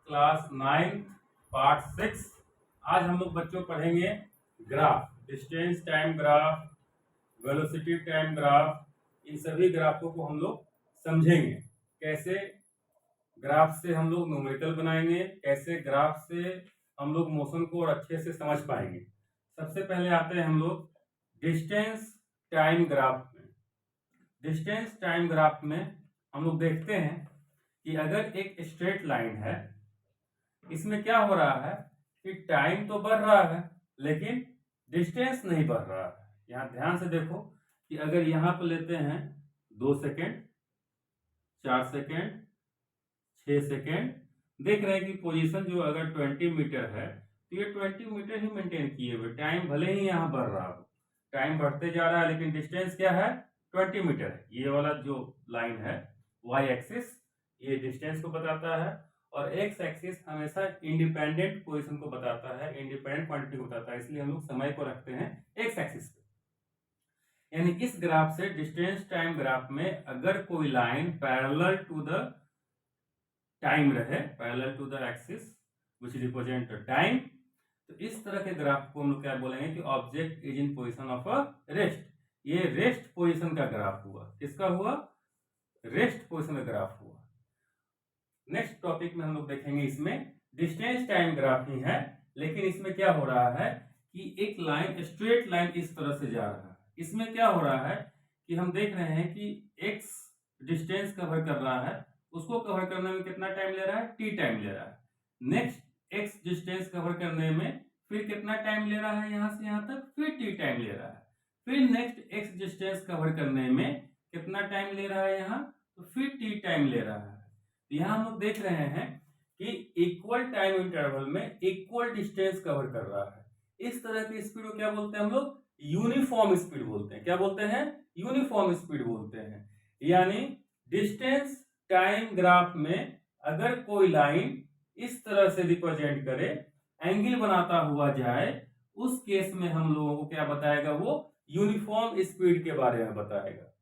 Class 9 part 6। आज हम लोग बच्चों पढ़ेंगे graph, distance time graph, velocity time graph. इन सभी ग्राफों को हम लोग समझेंगे, कैसे ग्राफ से हम लोग न्यूमेरिकल बनाएंगे, कैसे ग्राफ से हम लोग मोशन को और अच्छे से समझ पाएंगे। सबसे पहले आते हैं हम लोग डिस्टेंस टाइम ग्राफ में। डिस्टेंस टाइम ग्राफ में हम लोग देखते हैं कि अगर एक स्ट्रेट लाइन है, इसमें क्या हो रहा है कि टाइम तो बढ़ रहा है लेकिन डिस्टेंस नहीं बढ़ रहा है। यहां ध्यान से देखो कि अगर यहां पर लेते हैं 2 सेकेंड, 4 सेकेंड, 6 सेकेंड, देख रहे हैं कि पोजीशन जो अगर 20 मीटर है तो ये 20 मीटर ही मेंटेन किए हुए, टाइम भले ही यहाँ बढ़ रहा हो, टाइम बढ़ते जा रहा है लेकिन डिस्टेंस क्या है, 20 मीटर है। ये वाला जो लाइन है वाई एक्सिस, ये डिस्टेंस को बताता है, और एक्स एक्सिस हमेशा इंडिपेंडेंट पोजीशन को बताता है, इंडिपेंडेंट क्वांटिटी को बताता है, इसलिए हम लोग समय को रखते हैं एक्स एक्सिस पे। यानी इस ग्राफ से, डिस्टेंस टाइम ग्राफ में, अगर कोई line parallel to the time रहे, parallel to the axis which represent time, तो इस तरह के ग्राफ को हम लोग क्या बोलेंगे कि object is in position of a rest. ये रेस्ट पोजीशन का ग्राफ हुआ। किसका हुआ? रेस्ट पोजीशन का ग्राफ हुआ। नेक्स्ट टॉपिक में हम लोग देखेंगे, इसमें डिस्टेंस टाइम ग्राफ ही है लेकिन इसमें क्या हो रहा है कि एक लाइन, स्ट्रेट लाइन इस तरह से जा रहा है। इसमें क्या हो रहा है कि हम देख रहे हैं कि एक्स डिस्टेंस कवर कर रहा है, उसको कवर करने में कितना टाइम ले रहा है, टी टाइम ले रहा है। नेक्स्ट एक्स डिस्टेंस कवर करने में फिर कितना टाइम ले रहा है, यहां से यहां तक, फिर टी टाइम ले रहा है। फिर नेक्स्ट एक्स डिस्टेंस कवर करने में कितना टाइम ले रहा है यहाँ, तो फिर टी टाइम ले रहा है। यहाँ हम लोग देख रहे हैं कि इक्वल टाइम इंटरवल में इक्वल डिस्टेंस कवर कर रहा है। इस तरह की स्पीड को क्या बोलते हैं हम लोग? यूनिफॉर्म स्पीड बोलते हैं। क्या बोलते हैं? यूनिफॉर्म स्पीड बोलते हैं। यानी डिस्टेंस टाइम ग्राफ में अगर कोई लाइन इस तरह से रिप्रेजेंट करे, एंगल बनाता हुआ जाए, उस केस में हम लोगों को क्या बताएगा? वो यूनिफॉर्म स्पीड के बारे में बताएगा।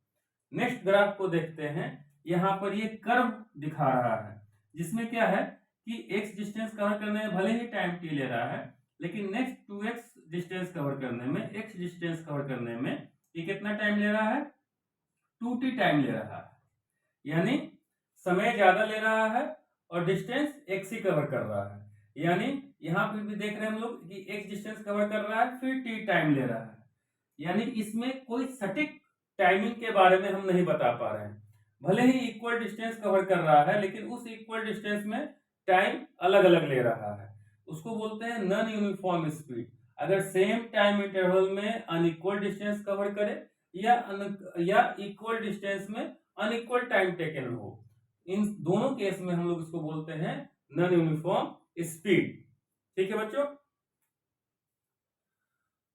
नेक्स्ट ग्राफ को देखते हैं। यहां पर ये कर्व दिखा रहा है जिसमें क्या है कि x डिस्टेंस कवर करने में भले ही टाइम t ले रहा है लेकिन नेक्स्ट 2x डिस्टेंस कवर करने में, x डिस्टेंस कवर करने में ये कितना टाइम ले रहा है? 2t टाइम ले रहा है। यानी समय ज्यादा ले रहा है और डिस्टेंस x ही कवर कर रहा है। यानी यहां पर भी देख रहे हैं हम लोग कि x डिस्टेंस कवर कर रहा है फिर t टाइम ले रहा है। यानी इसमें कोई सटीक टाइमिंग के बारे में हम नहीं बता पा रहे हैं। भले ही इक्वल डिस्टेंस कवर कर रहा है लेकिन उस इक्वल डिस्टेंस में टाइम अलग अलग ले रहा है, उसको बोलते हैं नॉन यूनिफॉर्म स्पीड। अगर सेम टाइम इंटरवल में अनइक्वल डिस्टेंस कवर करे या इक्वल डिस्टेंस में अनइक्वल टाइम टेकन हो, इन दोनों केस में हम लोग इसको बोलते हैं नॉन यूनिफॉर्म स्पीड। ठीक है बच्चों।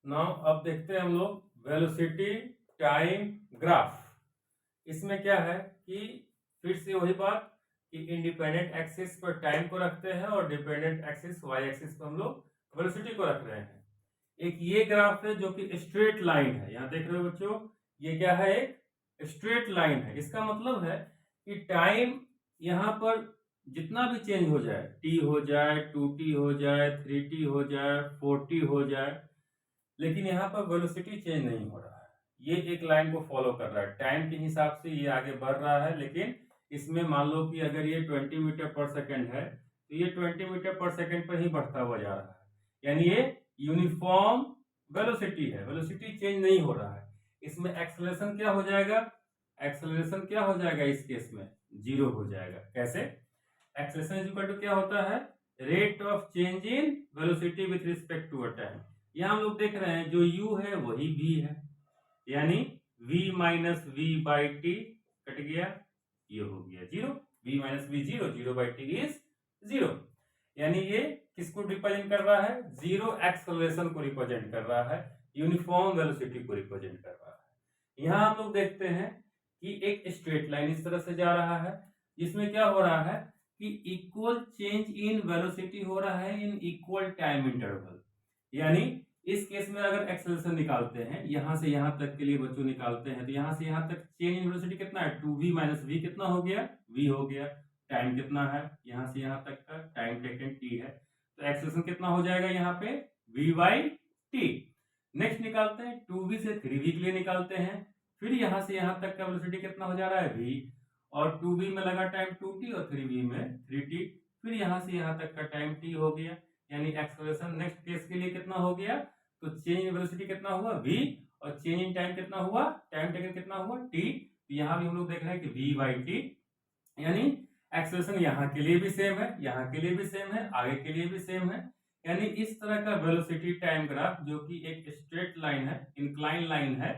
नाउ अब देखते हैं हम लोग वेलोसिटी टाइम ग्राफ। इसमें क्या है कि फिर से वही बात कि इंडिपेंडेंट एक्सिस पर टाइम को रखते हैं और डिपेंडेंट एक्सिस वाई एक्सिस पर हम लोग वेलोसिटी को रख रहे हैं। एक ये ग्राफ है जो कि स्ट्रेट लाइन है, यहां देख रहे हो बच्चों, ये क्या है? एक स्ट्रेट लाइन है। इसका मतलब है कि टाइम यहां पर जितना भी चेंज हो जाए, t हो जाए, 2t हो जाए, 3t हो जाए, 4t हो जाए, लेकिन यहाँ पर वेलोसिटी चेंज नहीं हो रहा है। ये एक लाइन को फॉलो कर रहा है, टाइम के हिसाब से ये आगे बढ़ रहा है, लेकिन इसमें मान लो कि अगर ये 20 मीटर पर सेकंड है तो ये 20 मीटर पर सेकंड पर ही बढ़ता हुआ जा रहा है। यानी ये यूनिफॉर्म वेलोसिटी है, वेलोसिटी चेंज नहीं हो रहा है। इसमें एक्सेलरेशन क्या हो जाएगा? एक्सेलरेशन क्या हो जाएगा इस केस में? 0 हो जाएगा। कैसे? एक्सेलरेशन इक्वल टू क्या होता है? Rate of change in velocity with respect to a time. यहां हम लोग देख रहे हैं जो u है वही v है, यानी v minus V by T cut गया, ये हो गया 0। v minus V 0, 0 by T is 0। यानी ये किसको रिप्रेजेंट कर रहा है? जीरो एक्सेलरेशन को रिप्रेजेंट कर रहा है, यूनिफॉर्म वेलोसिटी को रिप्रेजेंट कर रहा है। यहां हम लोग देखते हैं कि एक स्ट्रेट लाइन इस तरह से जा रहा है जिसमें क्या हो रहा है कि इक्वल चेंज इन वेलोसिटी हो रहा है इन इक्वल टाइम इंटरवल। यानी इस केस में अगर एक्सेलरेशन निकालते हैं, यहां से यहां तक के लिए बच्चों निकालते हैं, तो यहां से यहां तक चेंज इन वेलोसिटी कितना है? 2v माइनस v कितना हो गया? v हो गया। टाइम कितना है, यहाँ से यहाँ तक का टाइम टेकन t है, तो एक्सेलरेशन कितना हो जाएगा यहाँ पे v बाई टी। नेक्स्ट निकालते हैं 2v से 3v के लिए निकालते हैं, फिर यहाँ से यहाँ तक का वेलोसिटी कितना हो जा रहा है v, और 2v में लगा टाइम 2t और 3v में 3t, फिर यहाँ से यहाँ तक का टाइम t हो गया, यानी एक्सेलरेशन नेक्स्ट केस के लिए कितना हो गया, तो चेंज इन वेलोसिटी कितना हुआ v, और चेंज इन टाइम कितना हुआ, टाइम टेकन कितना हुआ t। तो यहाँ भी हम लोग देख रहे हैं कि v बाई टी, यानी एक्सेलरेशन यहाँ के लिए भी सेम है, यहाँ के लिए भी सेम है, आगे के लिए भी सेम है। यानी इस तरह का वेलोसिटी टाइम ग्राफ जो कि एक स्ट्रेट लाइन है, इंक्लाइन लाइन है,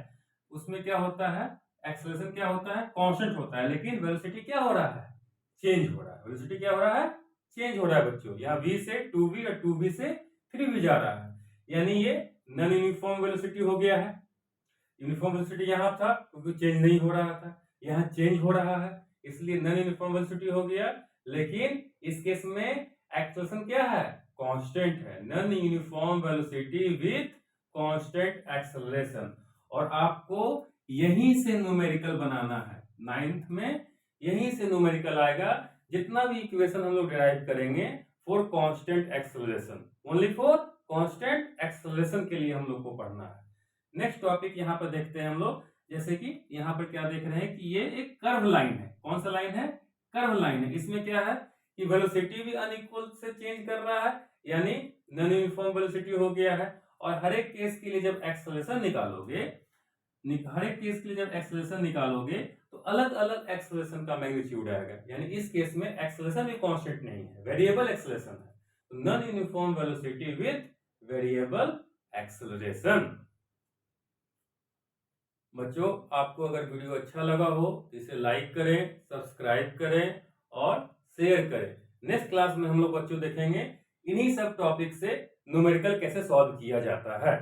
उसमें क्या होता है, एक्सेलरेशन क्या होता है, कांस्टेंट होता है, लेकिन वेलोसिटी क्या हो रहा है, चेंज हो रहा है। वेलोसिटी क्या हो रहा है, चेंज हो रहा है बच्चों। यहाँ v से 2v और 2v से 3v जा रहा है, यानी ये नॉन यूनिफॉर्म वेलोसिटी हो गया है। यूनिफॉर्म वेलोसिटी यहाँ था क्योंकि चेंज नहीं हो रहा था, यहाँ चेंज हो रहा है, इसलिए नॉन यूनिफॉर्म वेलोसिटी हो गया। लेकिन इस केस में एक्सेलरेशन क्या है, कांस्टेंट है, non uniform velocity with constant acceleration. और आपको यहीं से न्यूमेरिकल बनाना है, 9th में यहीं से न्यूमेरिकल आएगा। जितना भी इक्वेशन हम लोग डिराइव करेंगे for constant acceleration, only for constant acceleration के लिए हम लोग को पढ़ना है। नेक्स्ट टॉपिक यहाँ पर देखते हैं हम लोग, जैसे कि यहाँ पर क्या देख रहे हैं कि ये एक कर्व लाइन है। कौन सा लाइन है, कर्व लाइन है। इसमें क्या है कि वेलोसिटी भी अनइक्वल से चेंज कर रहा है, यानी नॉन यूनिफॉर्म वेलोसिटी हो गया है। और हर एक केस के लिए जब एक्सेलरेशन निकालोगे, हर एक केस के लिए जब एक्सेलरेशन निकालोगे तो अलग अलग एक्सेलरेशन का मैग्नीट्यूड आएगा, यानी इस केस में एक्सेलरेशन भी कांस्टेंट नहीं है, वेरिएबल एक्सेलरेशन है। तो non uniform velocity with variable acceleration. बच्चों, आपको अगर वीडियो अच्छा लगा हो तो इसे लाइक करें, सब्सक्राइब करें और शेयर करें। नेक्स्ट क्लास में हम लोग बच्चों देखेंगे इन्हीं सब टॉपिक से न्यूमेरिकल कैसे सॉल्व किया जाता है।